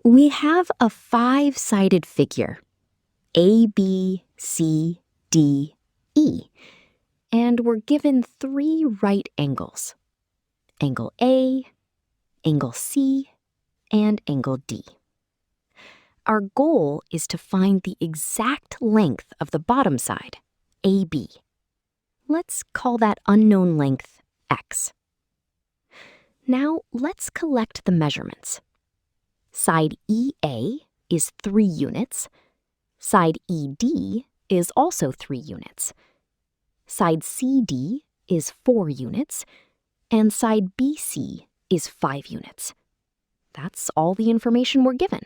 We have a five-sided figure, A, B, C, D, E, and we're given three right angles, angle A, angle C, and angle D. Our goal is to find the exact length of the bottom side, AB. Let's call that unknown length X. Now let's collect the measurements. Side EA is 3 units. Side ED is also 3 units. Side CD is 4 units. And side BC is 5 units. That's all the information we're given.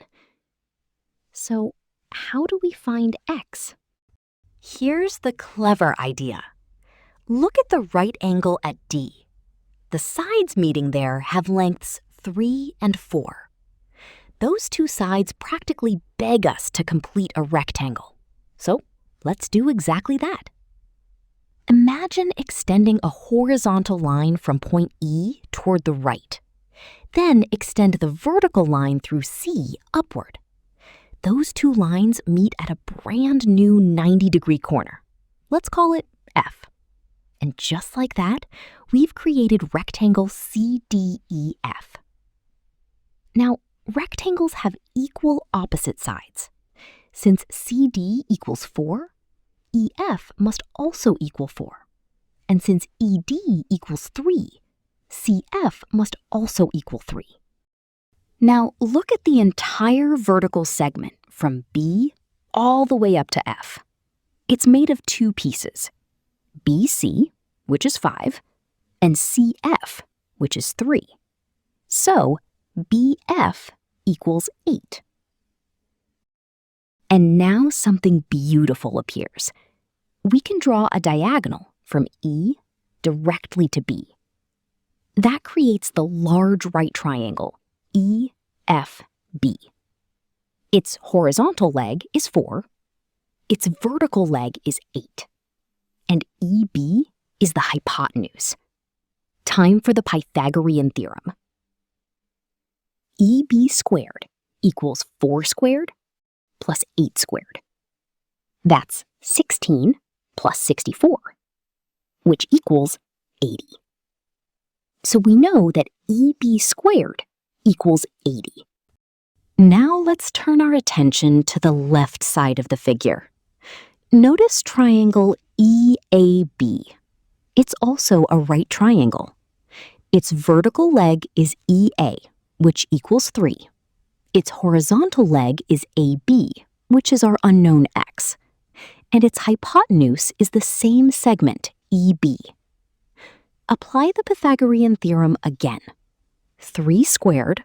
So how do we find X? Here's the clever idea. Look at the right angle at D. The sides meeting there have lengths 3 and 4. Those two sides practically beg us to complete a rectangle. So let's do exactly that. Imagine extending a horizontal line from point E toward the right. Then extend the vertical line through C upward. Those two lines meet at a brand new 90-degree corner. Let's call it F. And just like that, we've created rectangle CDEF. Now, rectangles have equal opposite sides. Since CD equals 4, EF must also equal 4. And since ED equals 3, CF must also equal 3. Now look at the entire vertical segment from B all the way up to F. It's made of 2 pieces, BC, which is 5, and CF, which is 3. So BF equals 8. And now something beautiful appears. We can draw a diagonal from E directly to B. That creates the large right triangle, EFB. Its horizontal leg is 4, its vertical leg is 8, and EB is the hypotenuse. Time for the Pythagorean theorem. EB squared equals 4 squared plus 8 squared. That's 16 plus 64, which equals 80. So we know that EB squared equals 80. Now let's turn our attention to the left side of the figure. Notice triangle EAB. It's also a right triangle. Its vertical leg is EA, which equals 3. Its horizontal leg is AB, which is our unknown X. And its hypotenuse is the same segment, EB. Apply the Pythagorean theorem again. 3 squared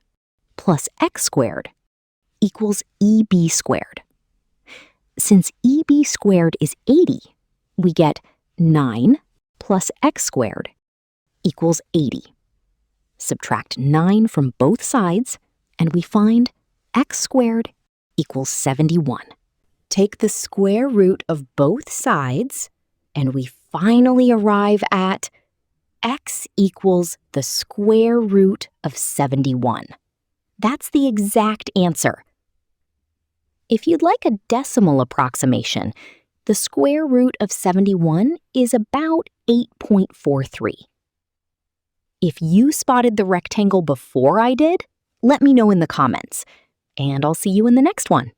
plus x squared equals EB squared. Since EB squared is 80, we get 9 plus x squared equals 80. Subtract 9 from both sides, and we find x squared equals 71. Take the square root of both sides, and we finally arrive at x equals the square root of 71. That's the exact answer. If you'd like a decimal approximation, the square root of 71 is about 8.43. If you spotted the rectangle before I did, let me know in the comments, and I'll see you in the next one.